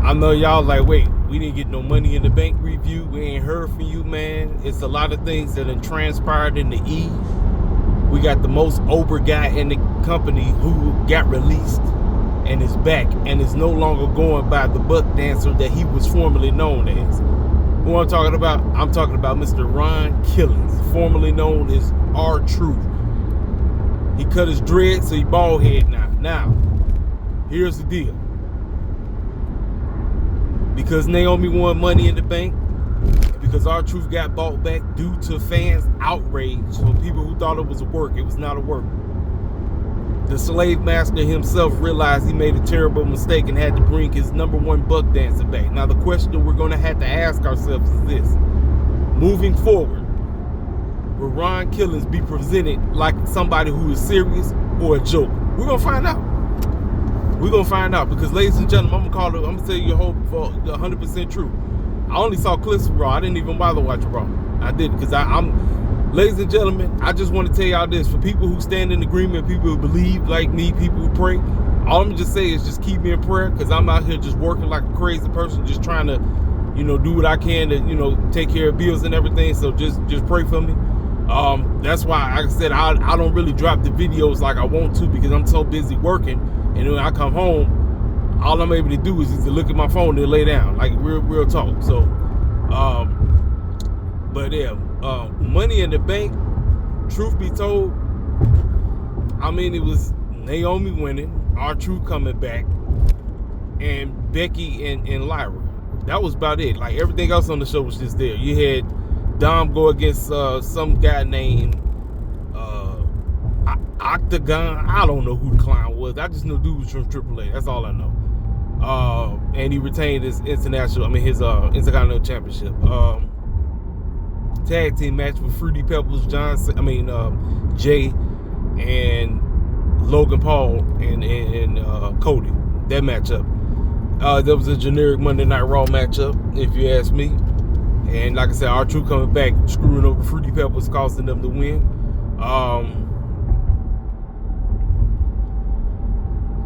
I know y'all like, wait, we didn't get no Money in the Bank review. We ain't heard from you, man. It's a lot of things that have transpired in the E. We got the most over guy in the company who got released and is back and is no longer going by the buck dancer that he was formerly known as. Who I'm talking about? I'm talking about Mr. Ron Killings, formerly known as RTruth. He cut his dreads, so he bald head now. Now, here's the deal. Because Naomi won Money in the Bank, because RTruth got bought back due to fans' outrage from people who thought it was a work. It was not a work. The slave master himself realized he made a terrible mistake and had to bring his #1 buck dancer back. Now, the question we're going to have to ask ourselves is this. Moving forward, will Ron Killings be presented like somebody who is serious or a joke? We're going to find out. We're going to find out because, ladies and gentlemen, I'm going to tell you the whole 100% truth. I only saw clips from Raw. I didn't even bother watching Raw. I didn't because ladies and gentlemen, I just want to tell y'all this. For people who stand in agreement, people who believe like me, people who pray, all I'm going to just say is just keep me in prayer because I'm out here just working like a crazy person, just trying to, do what I can to, take care of bills and everything. So just pray for me. That's why, like I said, I don't really drop the videos like I want to because I'm so busy working. And when I come home, all I'm able to do is to look at my phone and lay down, like real talk. So, but yeah, Money in the Bank, truth be told, I mean, it was Naomi winning, RTruth coming back, and Becky and Lyra. That was about it. Like, everything else on the show was just there. You had Dom go against some guy named Octagon. I don't know who the clown was. I just know dude was from AAA. That's all I know. And he retained his his Intercontinental Championship. Tag team match with Fruity Pebbles, Jay and Logan Paul and Cody. That matchup. That was a generic Monday Night Raw matchup, if you ask me. And like I said, RTruth coming back, screwing over Fruity Pebbles, costing them the win.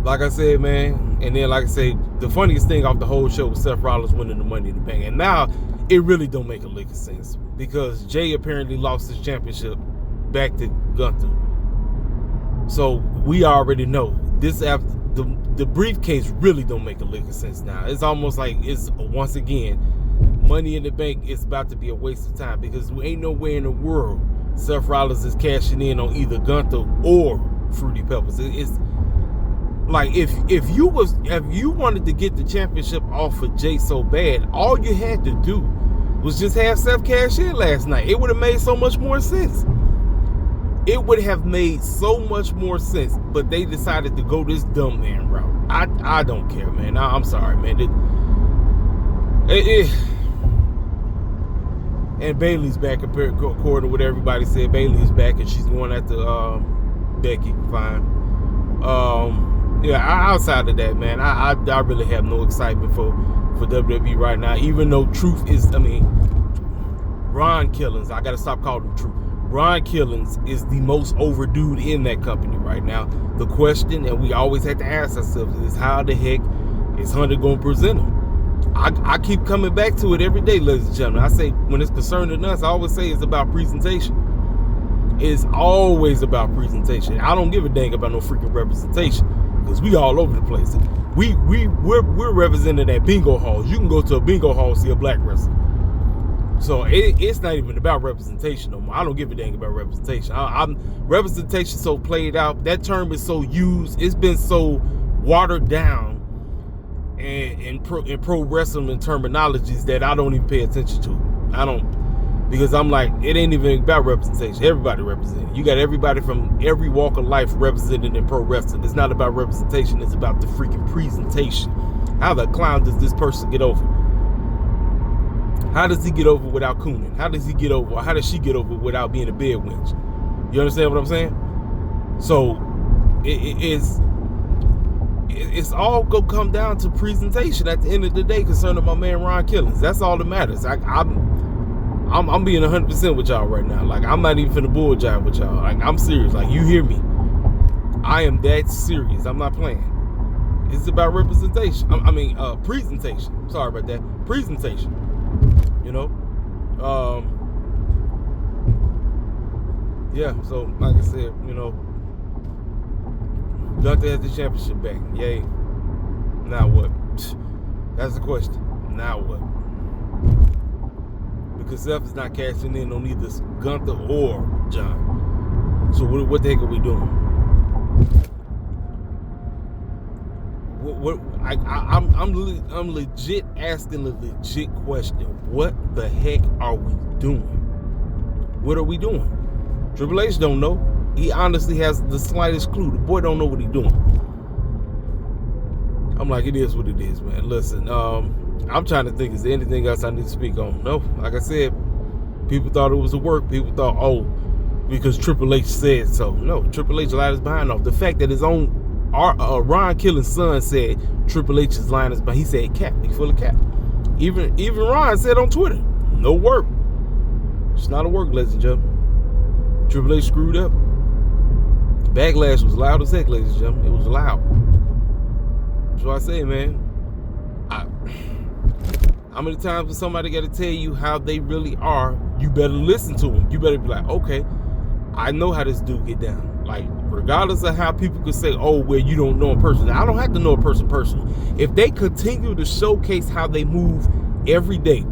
Like I said, man, and then like I said, the funniest thing off the whole show was Seth Rollins winning the Money in the Bank. And now it really don't make a lick of sense because Jay apparently lost his championship back to Gunther. So we already know this after the briefcase really don't make a lick of sense now. It's almost like it's once again Money in the Bank is about to be a waste of time because we ain't nowhere in the world Seth Rollins is cashing in on either Gunther or Fruity Pebbles. It's like if you wanted to get the championship off of Jay so bad, all you had to do was just have Seth cash in last night. It would have made so much more sense. It would have made so much more sense, but they decided to go this dumb man route. I don't care, man. I'm sorry, man. And Bayley's back, according to what everybody said. Bayley's back, and she's going after Becky. Fine. Yeah, outside of that, man, I really have no excitement for WWE right now. Even though Truth is, Ron Killings, I gotta stop calling him Truth. Ron Killings is the most over dude in that company right now. The question, and we always have to ask ourselves, is how the heck is Hunter gonna present him? I keep coming back to it every day, ladies and gentlemen. I say when it's concerning us, I always say it's about presentation. It's always about presentation. I don't give a dang about no freaking representation. Because we all over the place. We're represented at bingo halls. You can go to a bingo hall and see a black wrestler. So it's not even about representation no more. I don't give a dang about representation. Representation so played out. That term is so used. It's been so watered down in pro wrestling terminologies that I don't even pay attention to. I don't. Because I'm like, it ain't even about representation. Everybody represented. You got everybody from every walk of life represented in pro wrestling. It's not about representation. It's about the freaking presentation. How the clown does this person get over? How does he get over without cooning? How does he get over? Or how does she get over without being a bed wench? You understand what I'm saying? So it's all gonna come down to presentation at the end of the day concerning my man Ron Killings. That's all that matters. I'm being 100% with y'all right now. Like, I'm not even finna bull jive with y'all. Like, I'm serious. Like, you hear me. I am that serious. I'm not playing. It's about representation. Presentation. Sorry about that. Presentation. You know? Yeah, so like I said, you know, Gunther has the championship back. Yay. Now what? That's the question. Now what? Because Seth is not cashing in on either Gunther or John. So what the heck are we doing? I'm legit asking a legit question. What the heck are we doing? What are we doing? Triple H don't know. He honestly has the slightest clue. The boy don't know what he's doing. I'm like, it is what it is, man. Listen, I'm trying to think, is there anything else I need to speak on? No, like I said, people thought it was a work. People thought, oh, because Triple H said so. No, Triple H lied his behind off. The fact that his own Ron Killen's son said Triple H's line is behind. He said cap. He full of cap. Even Ron said on Twitter, no work. It's not a work, ladies and gentlemen. Triple H screwed up. Backlash was loud as heck, ladies and gentlemen. It was loud. So I say, man, how many times has somebody got to tell you how they really are? You better listen to them. You better be like, okay, I know how this dude get down. Like, regardless of how people could say, oh, well, you don't know a person. I don't have to know a person personally. If they continue to showcase how they move every day,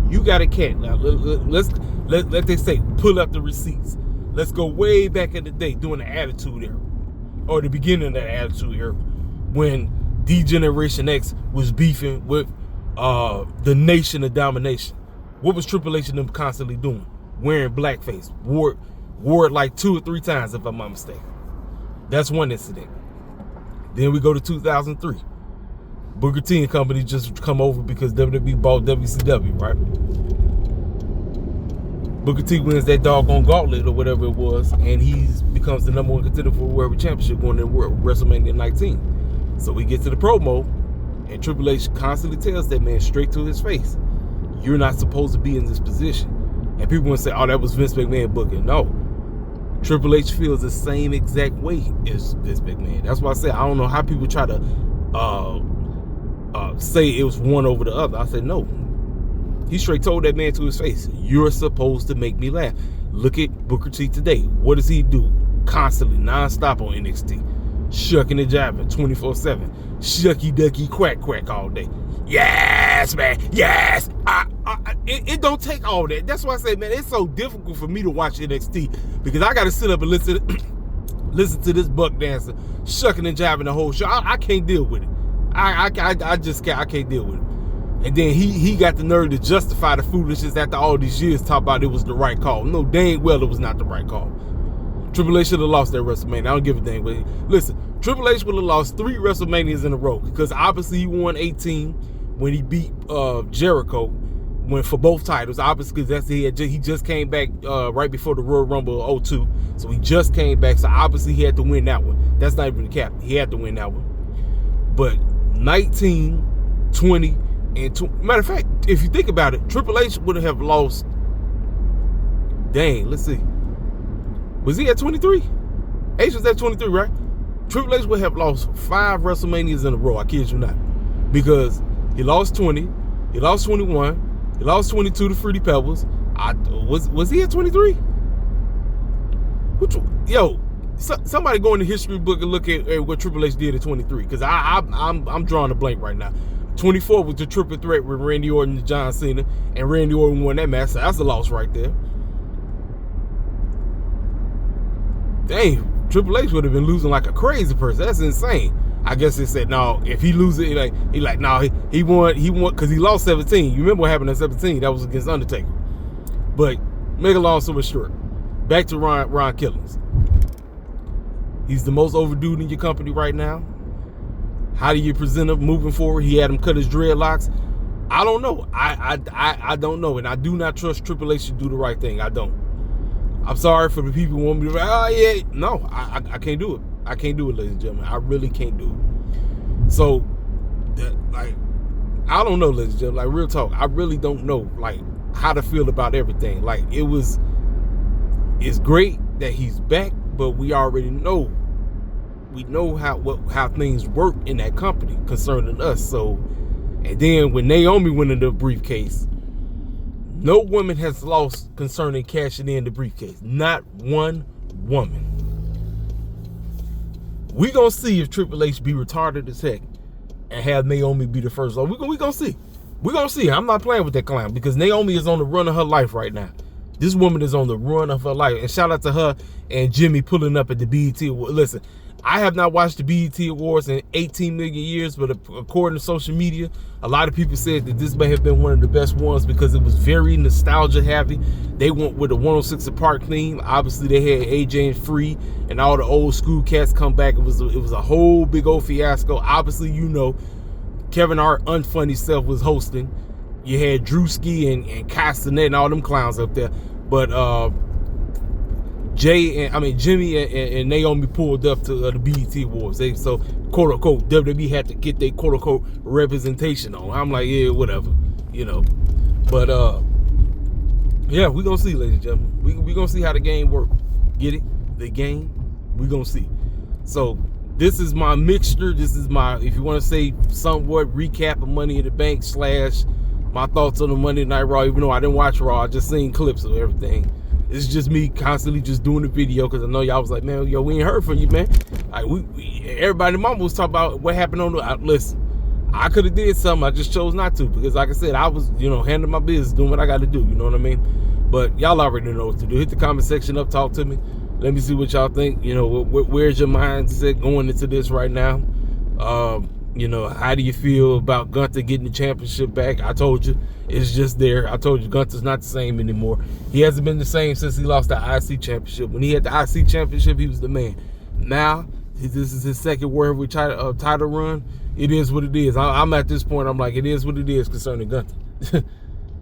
you got a cat. Now, let they say, pull up the receipts. Let's go way back in the day during the Attitude Era, or the beginning of the Attitude Era, when D-Generation X was beefing with the Nation of Domination. What was Triple H and them constantly doing? Wearing blackface. Wore it like 2 or 3 times, if I'm not mistaken. That's one incident. Then we go to 2003. Booker T and company just come over because WWE bought WCW, right? Booker T wins that doggone gauntlet or whatever it was, and he becomes the #1 contender for the World Championship going to WrestleMania 19. So we get to the promo, and Triple H constantly tells that man straight to his face, you're not supposed to be in this position. And people want to say, oh, that was Vince McMahon booking. No. Triple H feels the same exact way as Vince McMahon. That's why I say I don't know how people try to say it was one over the other. I said, no. He straight told that man to his face, you're supposed to make me laugh. Look at Booker T today. What does he do? Constantly, non-stop on NXT. Shucking and jiving 24/7. Shucky ducky quack quack all day. Yes, man. Yes. It don't take all that. That's why I say, man, it's so difficult for me to watch NXT because I got to sit up and listen to this buck dancer shucking and jiving the whole show. I can't deal with it. I can't deal with it. And then he got the nerve to justify the foolishness after all these years, talk about it was the right call. No, dang well it was not the right call. Triple H should have lost that WrestleMania. I don't give a dang. But listen, Triple H would have lost 3 WrestleManias in a row because obviously he won 18 when he beat Jericho for both titles. Obviously, because he just came back right before the Royal Rumble of 02. So he just came back. So obviously he had to win that one. That's not even the cap. He had to win that one. But 19, 20, and matter of fact, if you think about it, Triple H would have lost. Dang, let's see. Was he at 23? H was at 23, right? Triple H would have lost 5 WrestleManias in a row. I kid you not, because he lost 20, he lost 21, he lost 22 to Fruity Pebbles. Was he at 23? Somebody go in the history book and look at what Triple H did at 23, because I'm drawing a blank right now. 24 was the triple threat with Randy Orton and John Cena, and Randy Orton won that match. So that's a loss right there. Dang, Triple H would have been losing like a crazy person. That's insane. I guess they said, no, if he loses, he won because he lost 17. You remember what happened at 17? That was against Undertaker. But make a long story short, back to Ron Killings. He's the most overdue in your company right now. How do you present him moving forward? He had him cut his dreadlocks. I don't know. I don't know, and I do not trust Triple H to do the right thing. I don't. I'm sorry for the people who want me to. Oh yeah, no, I can't do it. I can't do it, ladies and gentlemen. I really can't do it. So, I don't know, ladies and gentlemen. Like, real talk, I really don't know, like, how to feel about everything. Like, it's great that he's back, but we already know We know how things work in that company concerning us. So, and then when Naomi went into the briefcase, no woman has lost concerning cashing in the briefcase. Not one woman. We gonna see if Triple H be retarded as heck and have Naomi be the first. We gonna see. We gonna see. I'm not playing with that clown because Naomi is on the run of her life right now. This woman is on the run of her life. And shout out to her and Jimmy pulling up at the BET Awards. Listen, I have not watched the BET Awards in 18 million years, but according to social media, a lot of people said that this may have been one of the best ones because it was very nostalgia heavy. They went with the 106 Park theme. Obviously, they had AJ and Free and all the old school cats come back. It was a whole big old fiasco. Obviously, you know, Kevin Hart unfunny self was hosting. You had Drewski and Castanet and all them clowns up there. But Jimmy and Naomi pulled up to the BET Awards. So, quote unquote, WWE had to get their quote unquote representation on. I'm like, yeah, whatever, you know. But yeah, we gonna see, ladies and gentlemen. We gonna see how the game work. Get it? The game. We gonna see. So this is my mixture. This is my, if you want to say somewhat recap of Money in the Bank / my thoughts on the Monday Night Raw. Even though I didn't watch Raw, I just seen clips of everything. It's just me constantly just doing the video because I know y'all was like, man, yo, we ain't heard from you, man. Like everybody, mama was talking about what happened on the. Listen, I could have did something. I just chose not to because, like I said, I was, handling my business, doing what I got to do. You know what I mean? But y'all already know what to do. Hit the comment section up, talk to me. Let me see what y'all think. Where's your mindset going into this right now? How do you feel about Gunther getting the championship back? I told you, it's just there. I told you, Gunther's not the same anymore. He hasn't been the same since he lost the IC championship. When he had the IC championship, he was the man. Now, this is his second World Heavyweight title run. It is what it is. I'm at this point, I'm like, it is what it is concerning Gunther.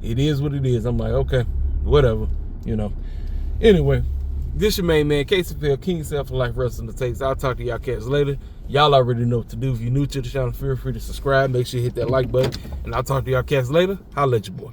It is what it is. I'm like, okay, whatever, Anyway, this your main man, KCFL, King Self for Life Wrestling the Takes. I'll talk to y'all cats later. Y'all already know what to do. If you're new to the channel, feel free to subscribe. Make sure you hit that like button. And I'll talk to y'all cats later. Holla at your boy.